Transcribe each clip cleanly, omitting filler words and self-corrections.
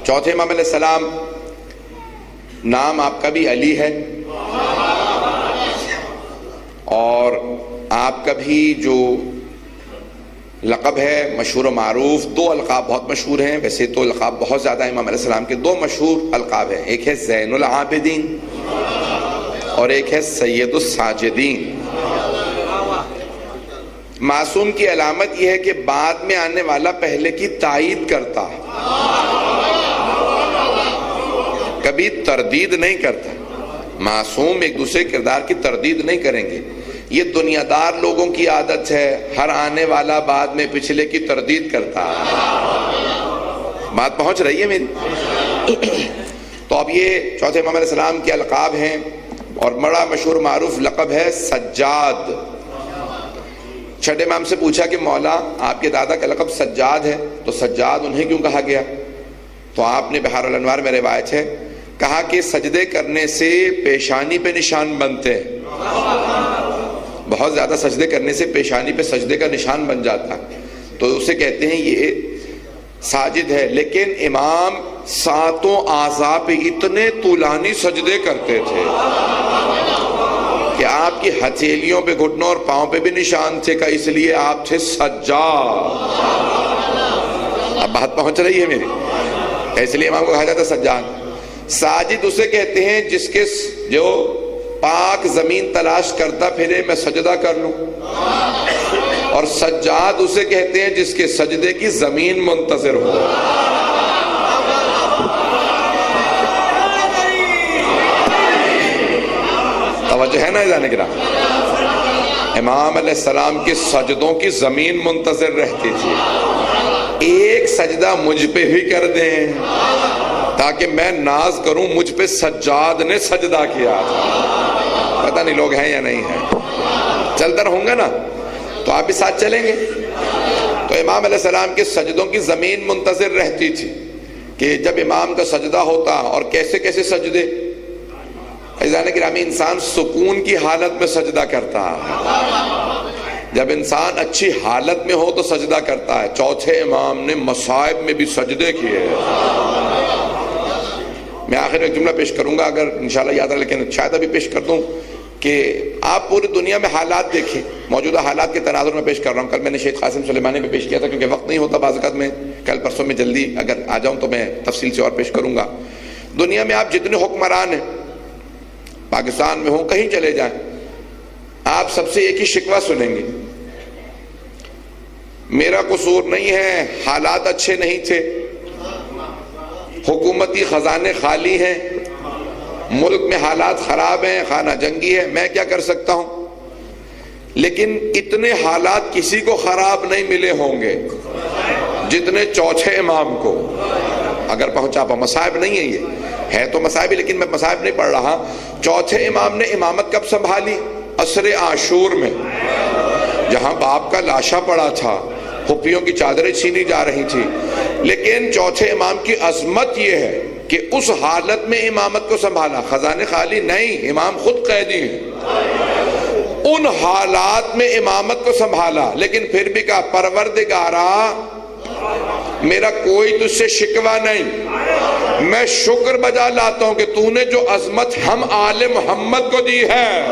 چوتھے امام علیہ السلام، نام آپ کا بھی علی ہے اور آپ کا بھی جو لقب ہے مشہور و معروف، دو القاب بہت مشہور ہیں، ویسے تو القاب بہت زیادہ ہیں امام علیہ السلام کے، دو مشہور القاب ہیں، ایک ہے زین العابدین اور ایک ہے سید الساجدین۔ معصوم کی علامت یہ ہے کہ بعد میں آنے والا پہلے کی تائید کرتا، کبھی تردید نہیں کرتا۔ معصوم ایک دوسرے کردار کی تردید نہیں کریں گے، یہ دنیا دار لوگوں کی عادت ہے، ہر آنے والا بعد میں پچھلے کی تردید کرتا ہے۔ بات پہنچ رہی ہے میری؟ تو اب یہ چوتھے امام علیہ السلام کے القاب ہیں اور بڑا مشہور معروف لقب ہے سجاد۔ چھٹے امام سے پوچھا کہ مولا آپ کے دادا کا لقب سجاد ہے تو سجاد انہیں کیوں کہا گیا؟ تو آپ نے بحار الانوار میں روایت ہے کہا کہ سجدے کرنے سے پیشانی پہ نشان بنتے ہیں، بہت زیادہ سجدے کرنے سے پیشانی پہ سجدے کا نشان بن جاتا ہے، تو اسے کہتے ہیں یہ ساجد ہے۔ لیکن امام ساتوں اعضاء پہ اتنے طولانی سجدے کرتے تھے کہ آپ کی ہتھیلیوں پہ، گھٹنوں اور پاؤں پہ بھی نشان تھے، کہ اس لیے آپ تھے سجاد۔ اب بات پہنچ رہی ہے میری؟ اس لیے امام کو کہا جاتا ہے سجاد۔ ساجد اسے کہتے ہیں جس کے جو پاک زمین تلاش کرتا پھرے میں سجدہ کر لوں، اور سجاد اسے کہتے ہیں جس کے سجدے کی زمین منتظر ہو۔ توجہ ہے نا جانے گرام؟ امام علیہ السلام کے سجدوں کی زمین منتظر رہتی تھی، ایک سجدہ مجھ پہ بھی کر دیں تاکہ میں ناز کروں مجھ پہ سجاد نے سجدہ کیا تھا۔ پتہ نہیں لوگ ہیں یا نہیں ہیں، چلتا رہوں گا نا تو آپ بھی ساتھ چلیں گے۔ تو امام علیہ السلام کے سجدوں کی زمین منتظر رہتی تھی کہ جب امام کا سجدہ ہوتا، اور کیسے کیسے سجدے، عزیزان گرامی انسان سکون کی حالت میں سجدہ کرتا ہے، جب انسان اچھی حالت میں ہو تو سجدہ کرتا ہے۔ چوتھے امام نے مصائب میں بھی سجدے کیے۔ میں آخر میں ایک جملہ پیش کروں گا اگر انشاءاللہ یاد رہے، لیکن شاید ابھی پیش کر دوں کہ آپ پوری دنیا میں حالات دیکھیں، موجودہ حالات کے تناظر میں پیش کر رہا ہوں۔ کل میں نے شیخ قاسم سلیمانی میں پیش کیا تھا، کیونکہ وقت نہیں ہوتا بعض اوقات، میں کل پرسوں میں جلدی اگر آ جاؤں تو میں تفصیل سے اور پیش کروں گا۔ دنیا میں آپ جتنے حکمران ہیں، پاکستان میں ہوں کہیں چلے جائیں، آپ سب سے ایک ہی شکوہ سنیں گے، میرا قصور نہیں ہے، حالات اچھے نہیں تھے، حکومتی خزانے خالی ہیں، ملک میں حالات خراب ہیں، خانہ جنگی ہے، میں کیا کر سکتا ہوں؟ لیکن اتنے حالات کسی کو خراب نہیں ملے ہوں گے جتنے چوتھے امام کو۔ اگر پہنچا پا مصائب نہیں ہے، یہ ہے تو مصائب، لیکن میں مصائب نہیں پڑھ رہا۔ چوتھے امام نے امامت کب سنبھالی؟ عصر عاشور میں، جہاں باپ کا لاشا پڑا تھا، پھپھیوں کی چادریں چھینی جا رہی تھی، لیکن چوتھے امام کی عظمت یہ ہے کہ اس حالت میں امامت کو سنبھالا، خزانے خالی نہیں، امام خود قیدی ہیں، ان حالات میں امامت کو سنبھالا، لیکن پھر بھی کہا پروردگارا میرا کوئی تجھ سے شکوہ نہیں، میں شکر بجا لاتا ہوں کہ تو نے جو عظمت ہم آل محمد کو دی ہے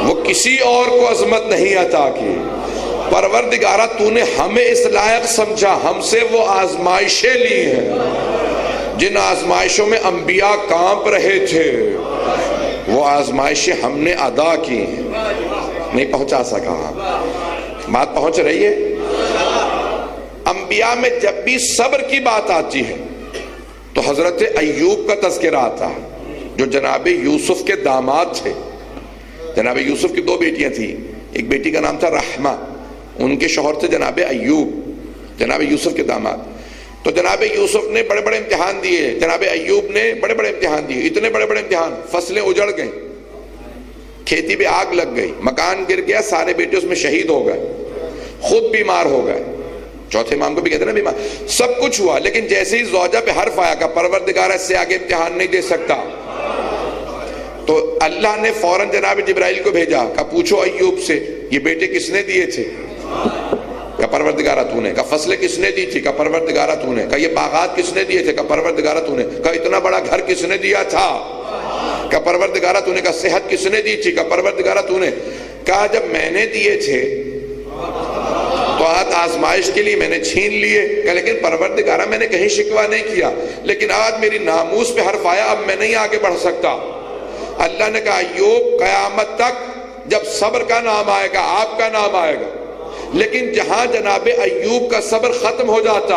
وہ کسی اور کو عظمت نہیں عطا کی۔ پروردگارہ تو نے ہمیں اس لائق سمجھا، ہم سے وہ آزمائشیں لی ہیں جن آزمائشوں میں انبیاء کانپ رہے تھے، وہ آزمائشیں ہم نے ادا کی ہیں۔ نہیں پہنچا سکا، بات پہنچ رہی ہے؟ انبیاء میں جب بھی صبر کی بات آتی ہے تو حضرت ایوب کا تذکرہ آتا ہے، جو جناب یوسف کے داماد تھے۔ جناب یوسف کی دو بیٹیاں تھیں، ایک بیٹی کا نام تھا رحمہ، ان کے شوہر تھے جناب ایوب، جناب یوسف کے داماد۔ تو جناب یوسف نے بڑے بڑے امتحان دیے، جناب ایوب نے بڑے بڑے امتحان دیے، اتنے بڑے بڑے امتحان، فصلیں اجڑ گئیں، کھیتی پہ آگ لگ گئی، مکان گر گیا، سارے بیٹے اس میں شہید ہو گئے، خود بیمار ہو گئے، چوتھے امام کو بھی کہتے ہیں نا بیمار، سب کچھ ہوا، لیکن جیسے ہی زوجہ پہ حرف آیا کہ پروردگار اس سے آگے امتحان نہیں دے سکتا، تو اللہ نے فوراً جناب جبرائیل کو بھیجا کہ پوچھو ایوب سے یہ بیٹے کس نے دیے تھے؟ کہا پروردگارہ تو نے. کہا فصلیں کس نے دی تھی؟ کہا پروردگارہ تو نے. کہا یہ باغات کس نے دیے تھے؟ کہا پروردگارہ تو نے. کہا اتنا بڑا گھر کس نے دیا تھا؟ کہا پروردگارہ تو نے. کہا صحت کس نے دی تھی؟ کہا پروردگارہ تو نے. کہا جب میں نے دیے تھے تو آزمائش کے لیے میں نے چھین لیے. کہا لیکن پروردگارہ میں نے کہیں شکوہ نہیں کیا, لیکن آج میری ناموس پہ حرف آیا, اب میں نہیں آگے بڑھ سکتا. اللہ نے کہا ایوب قیامت تک جب صبر کا نام آئے گا آپ کا نام آئے گا, لیکن جہاں جناب ایوب کا صبر ختم ہو جاتا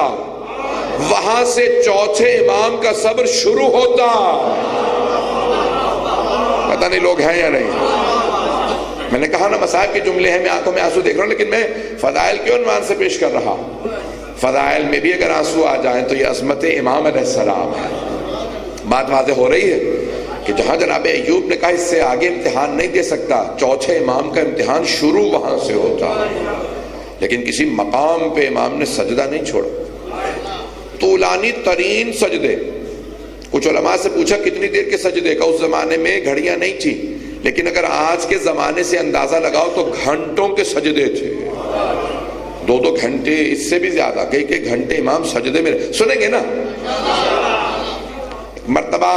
وہاں سے چوتھے امام کا صبر شروع ہوتا. پتہ نہیں لوگ ہیں یا نہیں. میں نے کہا نا مصائب کے جملے ہیں, میں آنکھوں میں آنسو دیکھ رہا ہوں, لیکن میں فضائل کے عنوان سے پیش کر رہا ہوں. فضائل میں بھی اگر آنسو آ جائیں تو یہ عظمت امام علیہ السلام ہے. بات واضح ہو رہی ہے کہ جہاں جناب ایوب نے کہا اس سے آگے امتحان نہیں دے سکتا, چوتھے امام کا امتحان شروع وہاں سے ہوتا. لیکن کسی مقام پہ امام نے سجدہ نہیں چھوڑا, طولانی ترین سجدے. کچھ علماء سے پوچھا کتنی دیر کے سجدے کا, اس زمانے میں گھڑیاں نہیں تھی, لیکن اگر آج کے زمانے سے اندازہ لگاؤ تو گھنٹوں کے سجدے تھے. 2 گھنٹے, اس سے بھی زیادہ, کئی گھنٹے امام سجدے میں. سنیں گے نا مرتبہ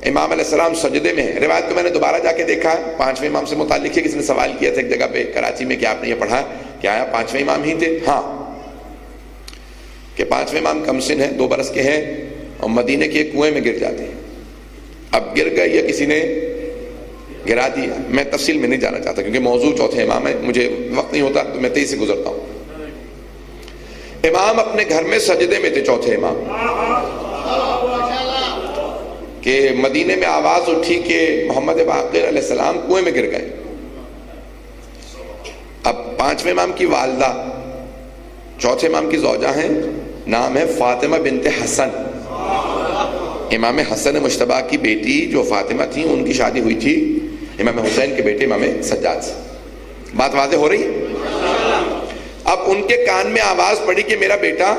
امام علیہ السلام سجدے میں ہیں. روایت کو میں نے دوبارہ جا کے دیکھا ہے, 5ویں امام سے متعلق ہے. کسی نے سوال کیا تھا ایک جگہ پہ کراچی میں کہ آپ نے یہ پڑھا کیا آیا 5ویں امام ہی تھے؟ ہاں, کہ 5ویں امام کم سن ہیں, 2 برس کے ہیں, اور مدینے کے ایک کنویں میں گر جاتے ہیں. اب گر گئے یا کسی نے گرا دیا, میں تفصیل میں نہیں جانا چاہتا کیونکہ موضوع چوتھے امام ہے, مجھے وقت نہیں ہوتا تو میں تیزی سے گزرتا ہوں. امام اپنے گھر میں سجدے میں تھے, چوتھے امام, کہ مدینے میں آواز اٹھی کہ محمد باقر علیہ السلام کنویں میں گر گئے. اب 5ویں امام کی والدہ چوتھے امام کی زوجہ ہیں, نام ہے فاطمہ بنت حسن. امام حسن مشتبہ کی بیٹی جو فاطمہ تھی ان کی شادی ہوئی تھی امام حسین کے بیٹے امام سجاد سے. بات واضح ہو رہی ہے؟ اب ان کے کان میں آواز پڑی کہ میرا بیٹا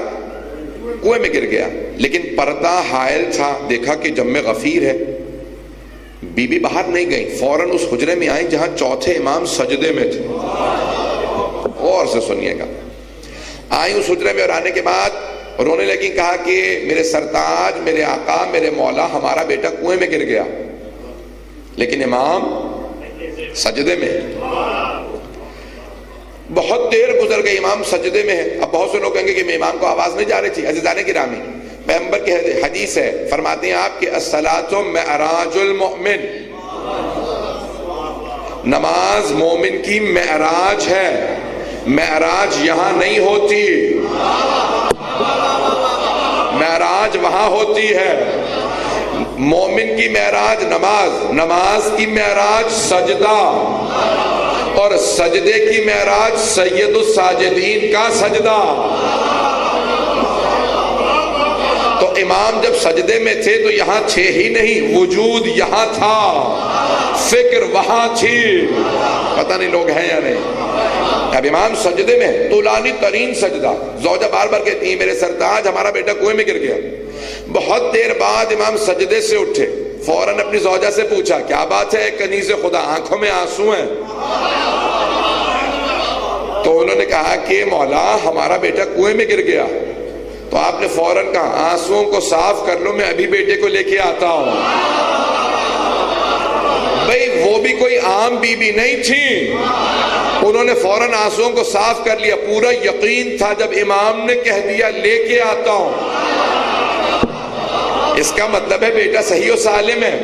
کنویں میں گر گیا, لیکن پردہ حائل تھا, دیکھا کہ جم غفیر ہے. بی بی باہر نہیں گئی, فوراً اس حجرے میں آئیں جہاں چوتھے امام سجدے میں تھے. اور سے سنیے گا, آئیں اس حجرے میں, اور آنے کے بعد رونے لگی, کہا کہ میرے سرتاج, میرے آقا, میرے مولا, ہمارا بیٹا کنویں میں گر گیا, لیکن امام سجدے میں. بہت دیر گزر گئی, امام سجدے میں ہے. اب بہت سے لوگ کہیں گے کہ امام کو آواز نہیں جا رہی تھی. عزیزان گرامی, پیغمبر کی حدیث ہے, فرماتے ہیں آپ کہ الصلاۃ معراج المؤمن, نماز مومن کی معراج ہے. معراج یہاں نہیں ہوتی, معراج وہاں ہوتی ہے. مومن کی معراج نماز, نماز کی معراج سجدہ, اور سجدے کی معراج سید الساجدین کا سجدہ. تو امام جب سجدے میں تھے تو یہاں تھے ہی نہیں, وجود یہاں تھا, فکر وہاں تھی. پتہ نہیں لوگ ہیں یا نہیں. اب امام سجدے میں, طولانی ترین سجدہ. زوجہ بار بار کہتی ہیں میرے سرتاج ہمارا بیٹا کنویں میں گر گیا. بہت دیر بعد امام سجدے سے اٹھے, فوراً اپنی زوجہ سے پوچھا کیا بات ہے کنیز خدا, آنکھوں میں آنسو ہیں؟ تو انہوں نے کہا کہ مولا ہمارا بیٹا کنویں میں گر گیا. تو آپ نے فوراً کہا آنسوؤں کو صاف کر لو, میں ابھی بیٹے کو لے کے آتا ہوں. بھئی وہ بھی کوئی عام بی بی نہیں تھی, انہوں نے فوراً آنسوؤں کو صاف کر لیا. پورا یقین تھا جب امام نے کہہ دیا لے کے آتا ہوں, اس کا مطلب ہے بیٹا صحیح و سالم ہے.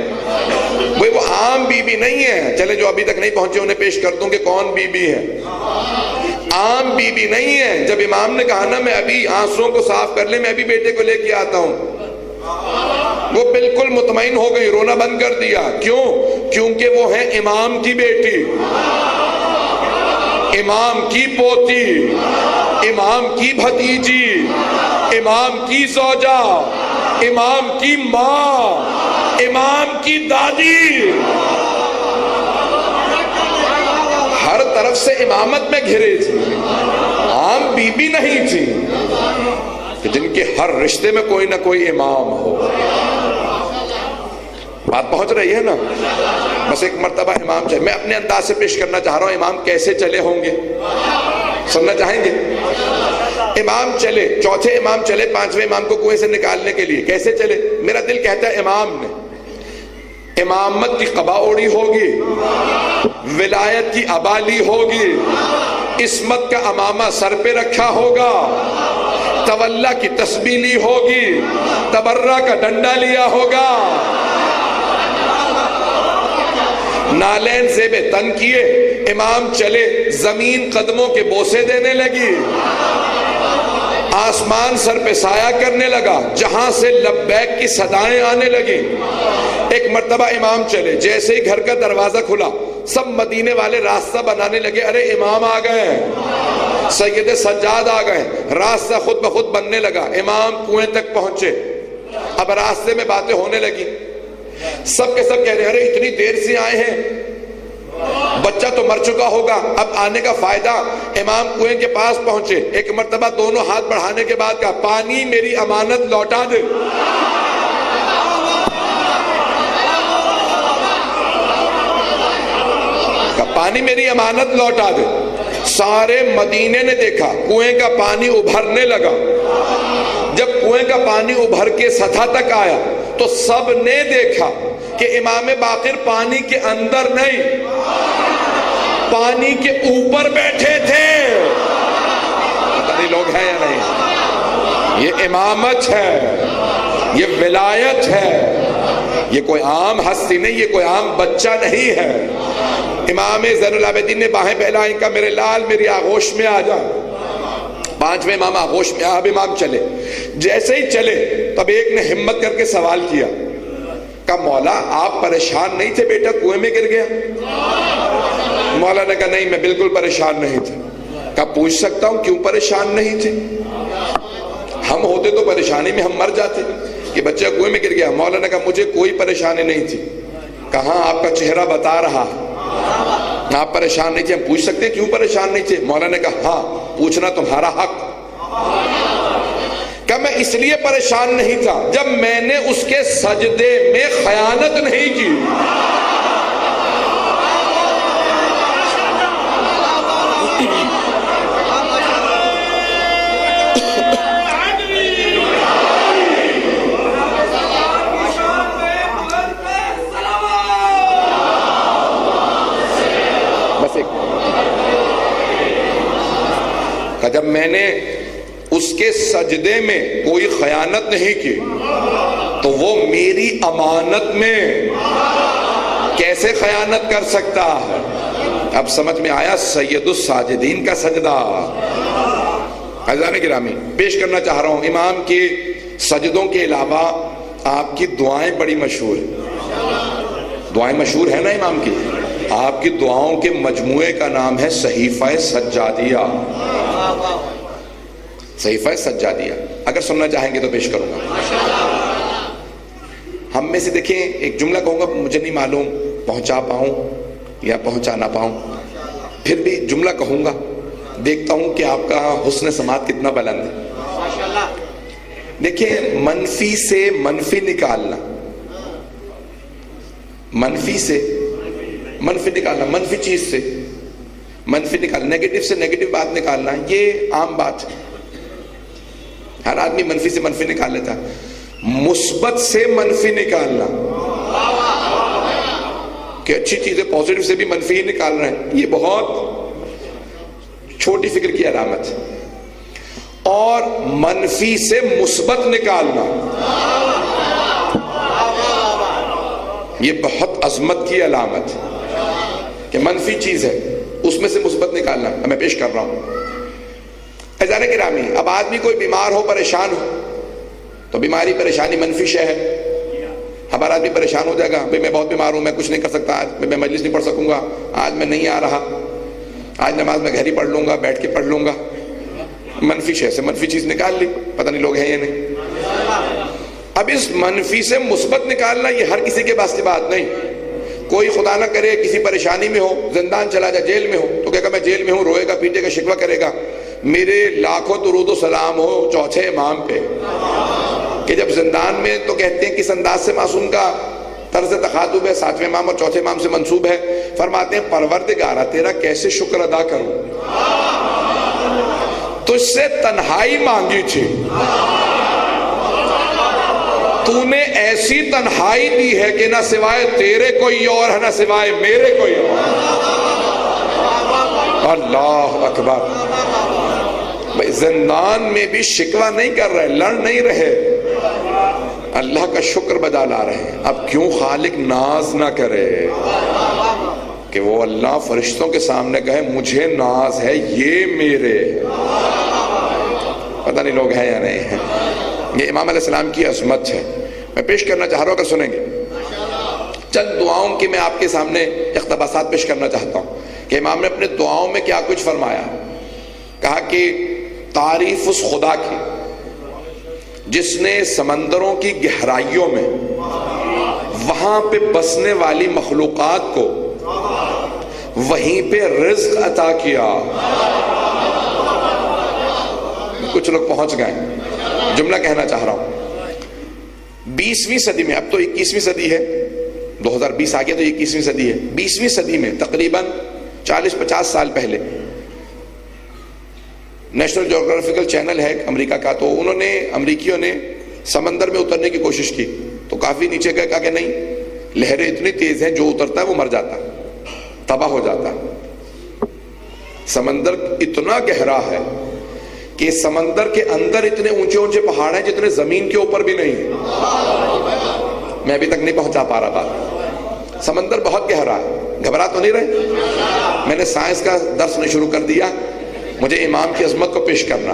بھئی وہ عام بی بی نہیں ہے. چلے جو ابھی تک نہیں پہنچے انہیں پیش کر دوں کہ کون بی بی ہے. عام بی بی نہیں ہے. جب امام نے کہا نا میں ابھی آنسوؤں کو صاف کر لے, میں ابھی بیٹے کو لے کے آتا ہوں, وہ بالکل مطمئن ہو گئی, رونا بند کر دیا. کیوں؟ کیونکہ وہ ہے امام کی بیٹی, امام کی پوتی, امام کی بھتیجی, امام کی زوجہ, امام کی ماں, امام کی دادی. ہر طرف سے امامت میں گھرے تھی, عام بی بی نہیں تھی کہ جن کے ہر رشتے میں کوئی نہ کوئی امام ہو. بات پہنچ رہی ہے نا؟ بس ایک مرتبہ امام چلے. میں اپنے انداز سے پیش کرنا چاہ رہا ہوں امام کیسے چلے ہوں گے. سننا چاہیں گے؟ امام چلے، چوتھے امام چلے پانچویں امام کو کنویں سے نکالنے کے لیے، کیسے چلے؟ میرا دل کہتا ہے امام نے امامت کی قبا اوڑی ہوگی، ولایت کی عبا لی ہوگی، عصمت کا امامہ سر پہ رکھا ہوگا، تولا کی تسبیح لی ہوگی، تبرہ کا ڈنڈا لیا ہوگا، نالین زیب تن کیے، امام چلے، زمین قدموں کے بوسے دینے لگی، آسمان سر پہ سایہ کرنے لگا، جہاں سے لبیک کی صدائیں آنے لگیں۔ ایک مرتبہ امام چلے، جیسے ہی گھر کا دروازہ کھلا سب مدینے والے راستہ بنانے لگے، ارے امام آ گئے ہیں، سید سجاد آ گئے ہیں، راستہ خود بخود بننے لگا، امام کنویں تک پہنچے، اب راستے میں باتیں ہونے لگی، سب کے سب کہہ رہے ہیں ارے اتنی دیر سے آئے ہیں، بچہ تو مر چکا ہوگا، اب آنے کا فائدہ۔ امام کنویں کے پاس پہنچے، ایک مرتبہ دونوں ہاتھ بڑھانے کے بعد کہا پانی میری امانت لوٹا دے۔ پانی میری امانت لوٹا دے۔ سارے مدینے نے دیکھا کنویں کا پانی ابھرنے لگا، جب کنویں کا پانی ابھر کے سطح تک آیا تو سب نے دیکھا کہ امام باقر پانی کے اندر نہیں، پانی کے اوپر بیٹھے تھے۔ پتہ نہیں لوگ ہیں یا نہیں؟ یہ امامت ہے، یہ ولایت ہے، یہ کوئی عام ہستی نہیں، یہ کوئی عام بچہ نہیں ہے۔ امام زین العابدین نے باہیں پھیلائیں، کہا میرے لال میری آغوش میں آ جا۔ پانچویں امام آغوش میں، اب امام چلے، جیسے ہی چلے تب ایک نے ہمت کر کے سوال کیا، کہا مولا آپ پریشان نہیں تھے بیٹا کنویں میں گر گیا؟ مولا نے کہا نہیں میں بالکل پریشان نہیں تھا۔ کہا پوچھ سکتا ہوں کیوں پریشان نہیں تھے؟ ہم ہوتے تو پریشانی میں ہم مر جاتے کہ بچہ کنویں میں گر گیا۔ مولا نے کہا مجھے کوئی پریشانی نہیں تھی۔ کہاں آپ کا چہرہ بتا رہا آپ پریشان نہیں تھے، ہم پوچھ سکتے کیوں پریشان نہیں تھے؟ مولا نے کہا ہاں پوچھنا تمہارا حق۔ کہ میں اس لیے پریشان نہیں تھا جب میں نے اس کے سجدے میں خیانت نہیں کی۔ جب میں نے اس کے سجدے میں کوئی خیانت نہیں کی تو وہ میری امانت میں کیسے خیانت کر سکتا ہے؟ اب سمجھ میں آیا سید الساجدین کا سجدہ۔ عزیزان گرامی پیش کرنا چاہ رہا ہوں، امام کے سجدوں کے علاوہ آپ کی دعائیں بڑی مشہور ہیں۔ دعائیں مشہور ہیں نا امام کی؟ آپ کی دعاؤں کے مجموعے کا نام ہے صحیفہ سجادیہ۔ صحیفہ سجادیہ اگر سننا چاہیں گے تو پیش کروں گا۔ ہم میں سے دیکھیں ایک جملہ کہوں گا، مجھے نہیں معلوم پہنچا پاؤں یا پہنچا نہ پاؤں، پھر بھی جملہ کہوں گا، دیکھتا ہوں کہ آپ کا حسن سماعت کتنا بلند ہے۔ دیکھیں منفی سے منفی نکالنا، منفی سے منفی نکالنا، منفی چیز سے منفی نکالنا، نیگیٹو سے نیگیٹو بات نکالنا، یہ عام بات ہے، ہر آدمی منفی سے منفی نکال لیتا ہے۔ مثبت سے منفی نکالنا کہ اچھی چیزیں پازیٹو سے بھی منفی ہی نکال رہے ہیں، یہ بہت چھوٹی فکر کی علامت ہے۔ اور منفی سے مثبت نکالنا یہ بہت عظمت کی علامت ہے کہ منفی چیز ہے اس میں سے مثبت نکالنا۔ میں پیش کر رہا ہوں عزیزان گرامی، اب آدمی کوئی بیمار ہو پریشان ہو تو بیماری پریشانی منفی شے ہے۔ ہمارا آدمی پریشان ہو جائے گا، بھئی میں بہت بیمار ہوں، میں کچھ نہیں کر سکتا، آج میں مجلس نہیں پڑھ سکوں گا، آج میں نہیں آ رہا، آج نماز میں گھر ہی پڑھ لوں گا، بیٹھ کے پڑھ لوں گا۔ منفی شے سے منفی چیز نکال لی، پتہ نہیں لوگ ہیں یا نہیں۔ اب اس منفی سے مثبت نکالنا یہ ہر کسی کے پاس کی بات نہیں۔ کوئی خدا نہ کرے کسی پریشانی میں ہو، زندان چلا جائے، جیل میں ہو تو کہے گا میں جیل میں ہوں، روئے گا پیٹے گا شکوہ کرے گا۔ میرے لاکھوں درود و سلام ہو چوتھے امام پہ کہ جب زندان میں تو کہتے ہیں کس انداز سے معصوم کا طرز تخاطب ہے، ساتویں امام اور چوتھے امام سے منسوب ہے، فرماتے ہیں پروردگارہ تیرا کیسے شکر ادا کروں، تجھ سے تنہائی مانگی تھی، تو نے ایسی تنہائی دی ہے کہ نہ سوائے تیرے کوئی اور ہے، نہ سوائے میرے کوئی اور۔ اللہ اکبر۔ بھائی زندان میں بھی شکوہ نہیں کر رہے، لڑ نہیں رہے، اللہ کا شکر بجا لا رہے ہیں۔ اب کیوں خالق ناز نہ کرے کہ وہ اللہ فرشتوں کے سامنے کہے مجھے ناز ہے، یہ میرے، پتہ نہیں لوگ ہیں یا نہیں ہیں۔ یہ امام علیہ السلام کی عظمت ہے۔ میں پیش کرنا چاہ رہا ہوں، اگر سنیں گے چند دعاؤں کی میں آپ کے سامنے اقتباسات پیش کرنا چاہتا ہوں کہ امام نے اپنے دعاؤں میں کیا کچھ فرمایا۔ کہا کہ تعریف اس خدا کی جس نے سمندروں کی گہرائیوں میں وہاں پہ بسنے والی مخلوقات کو وہیں پہ رزق عطا کیا۔ کچھ لوگ پہنچ گئے، جملہ کہنا چاہ رہا ہوں۔ 20ویں صدی میں، اب تو 21ویں صدی ہے، 2020 آ گیا تو 21ویں صدی ہے، 20ویں صدی میں تقریباً 40-50 سال پہلے نیشنل جیوگرافیکل چینل ہے امریکہ کا، تو انہوں نے، امریکیوں نے سمندر میں اترنے کی کوشش کی تو کافی نیچے گئے، کہا کہ نہیں، لہریں اتنی تیز ہیں جو اترتا ہے وہ مر جاتا ہے، تباہ ہو جاتا ہے۔ سمندر اتنا گہرا ہے کہ سمندر کے اندر اتنے اونچے اونچے پہاڑ ہیں جتنے زمین کے اوپر بھی نہیں ہیں۔ میں ابھی تک نہیں پہنچا پا رہا بات۔ سمندر بہت گہرا ہے، گھبرا تو نہیں رہے؟ میں نے سائنس کا درس نہیں شروع کر دیا، مجھے امام کی عظمت کو پیش کرنا۔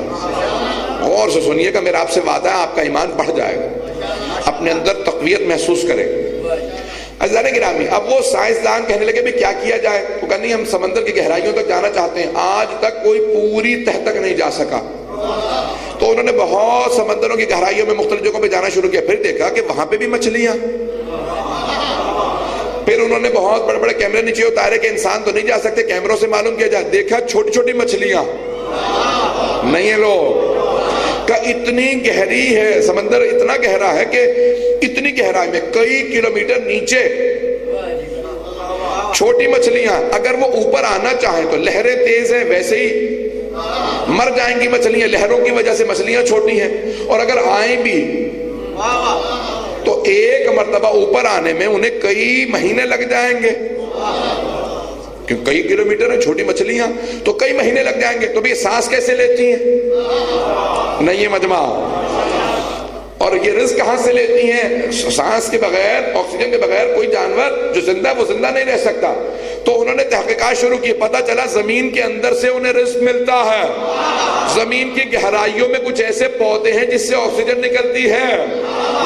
غور سے سنیے گا، میرا آپ سے وعدہ ہے آپ کا ایمان بڑھ جائے گا، اپنے اندر تقویت محسوس کرے۔ عزیزان گرامی، اب وہ سائنسدان کہنے لگے بھی کیا کیا جائے؟ وہ کہا نہیں، ہم سمندر کی گہرائیوں تک جانا چاہتے ہیں، آج تک کوئی پوری تہ تک نہیں جا سکا۔ تو انہوں نے بہت سمندروں کی گہرائیوں میں مختلف جگہوں پہ جانا شروع کیا، پھر دیکھا کہ وہاں پہ بھی مچھلیاں۔ پھر انہوں نے بہت بڑے بڑے کیمرے نیچے اتارے کہ انسان تو نہیں جا سکتے، کیمروں سے معلوم کیا جائے، دیکھا چھوٹی چھوٹی مچھلیاں نہیں ہے لوگ کا اتنی گہری ہے سمندر، اتنا گہرا ہے کہ اتنی گہرائی میں کئی کلومیٹر نیچے چھوٹی مچھلیاں، اگر وہ اوپر آنا چاہیں تو لہریں تیز ہیں، ویسے ہی مر جائیں گی مچھلیاں، لہروں کی وجہ سے مچھلیاں چھوٹی ہیں، اور اگر آئیں بھی تو ایک مرتبہ اوپر آنے میں انہیں کئی مہینے لگ جائیں گے، کیونکہ کئی کلومیٹر ہیں، چھوٹی مچھلیاں تو کئی مہینے لگ جائیں گے۔ تو بھی سانس کیسے لیتی ہیں؟ نہیں ہے مجمع۔ اور یہ رزق کہاں سے لیتی ہیں؟ سانس کے بغیر، آکسیجن کے بغیر کوئی جانور جو زندہ ہے وہ زندہ نہیں رہ سکتا۔ تو انہوں نے تحقیقات شروع کی، پتہ چلا زمین کے اندر سے انہیں رزق ملتا ہے، زمین کی گہرائیوں میں کچھ ایسے پودے ہیں جس سے آکسیجن نکلتی ہے،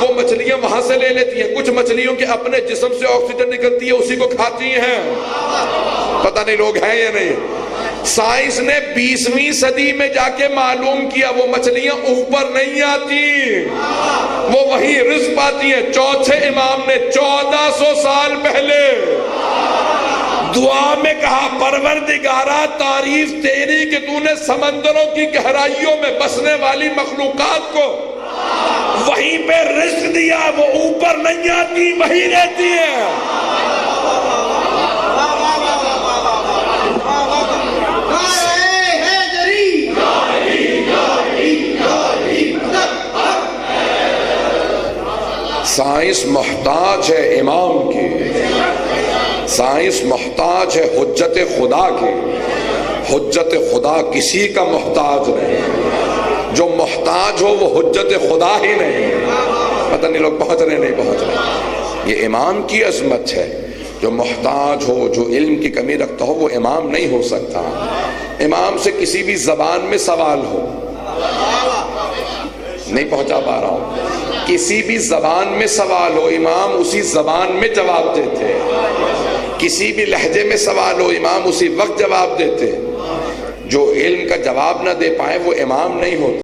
وہ مچھلیاں وہاں سے لے لیتی ہیں، کچھ مچھلیوں کے اپنے جسم سے آکسیجن نکلتی ہے، اسی کو کھاتی ہیں۔ پتہ نہیں لوگ ہیں یا نہیں۔ سائنس نے 20ویں صدی میں جا کے معلوم کیا وہ مچھلیاں اوپر نہیں آتی، وہ وہیں رزق پاتی ہیں۔ چوتھے امام نے 1400 سال پہلے دعا میں کہا، پروردگارا تعریف تیری کہ تو نے سمندروں کی گہرائیوں میں بسنے والی مخلوقات کو وہیں پہ رزق دیا، وہ اوپر نہیں آتی، وہیں رہتی ہے۔ سائنس محتاج ہے امام کی، سائنس محتاج ہے حجت خدا کی۔ حجت خدا کسی کا محتاج نہیں، جو محتاج ہو وہ حجت خدا ہی نہیں۔ پتہ نہیں لوگ پہنچ رہے نہیں پہنچ رہے۔ یہ امام کی عظمت ہے، جو محتاج ہو، جو علم کی کمی رکھتا ہو وہ امام نہیں ہو سکتا۔ امام سے کسی بھی زبان میں سوال ہو، نہیں پہنچا پا رہا ہوں، کسی بھی زبان میں سوال ہو امام اسی زبان میں جواب دیتے، کسی بھی لہجے میں سوال ہو امام اسی وقت جواب دیتے۔ جو علم کا جواب نہ دے پائے وہ امام نہیں ہوتا۔